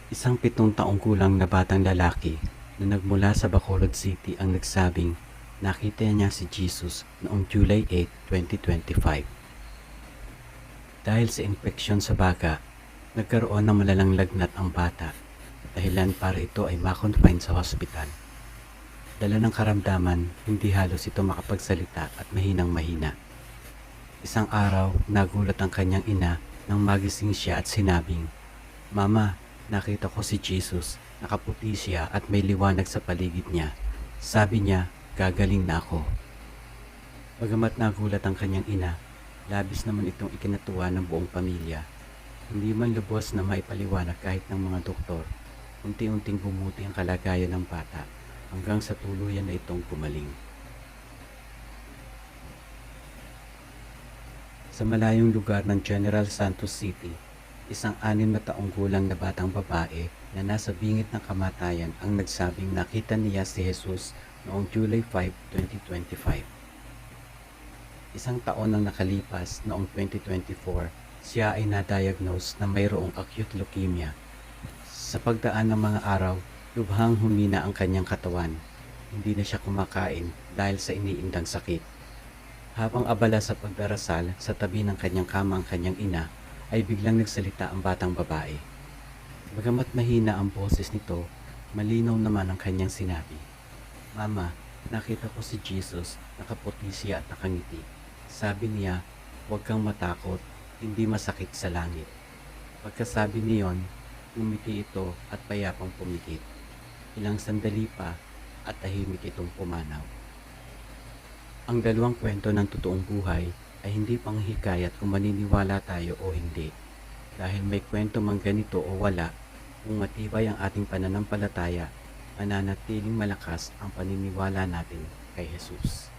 Isang 7 taong gulang na batang lalaki na nagmula sa Bacolod City ang nagsabing nakita niya si Jesus noong July 8, 2025. Dahil sa infeksyon sa baga, nagkaroon ng malalang lagnat ang bata, dahilan para ito ay ma-confine sa hospital. Dala ng karamdaman, hindi halos ito makapagsalita at mahinang-mahina. Isang araw, nagulat ang kanyang ina nang magising siya at sinabing, "Mama, nakita ko si Jesus, nakaputi siya at may liwanag sa paligid niya. Sabi niya, gagaling na ako." Bagamat nagulat ang kanyang ina, labis naman itong ikinatuwa ng buong pamilya. Hindi man lubos na maipaliwanag kahit ng mga doktor, unti-unting bumuti ang kalagayan ng bata hanggang sa tuluyan na itong gumaling. Sa malayong lugar ng General Santos City, isang 6 na taong gulang na batang babae na nasa bingit ng kamatayan ang nagsabing nakita niya si Jesus noong July 5, 2025. Isang taon nang nakalipas noong 2024, siya ay na-diagnose na mayroong acute leukemia. Sa pagdaan ng mga araw, lubhang humina ang kanyang katawan. Hindi na siya kumakain dahil sa iniindang sakit. Habang abala sa pagdarasal sa tabi ng kanyang kama ang kanyang ina, ay biglang nagsalita ang batang babae. Bagamat mahina ang boses nito, malinaw naman ang kanyang sinabi. "Mama, nakita ko si Jesus, nakaputi siya at nakangiti. Sabi niya, huwag kang matakot, hindi masakit sa langit." Pagkasabi niyon, umiti ito at payapang pumikit. Ilang sandali pa at tahimik itong pumanaw. Ang dalawang kwento ng totoong buhay ay hindi panghikayat kung maniniwala tayo o hindi. Dahil may kwento mang ganito o wala, kung matibay ang ating pananampalataya, mananatiling malakas ang paniniwala natin kay Jesus.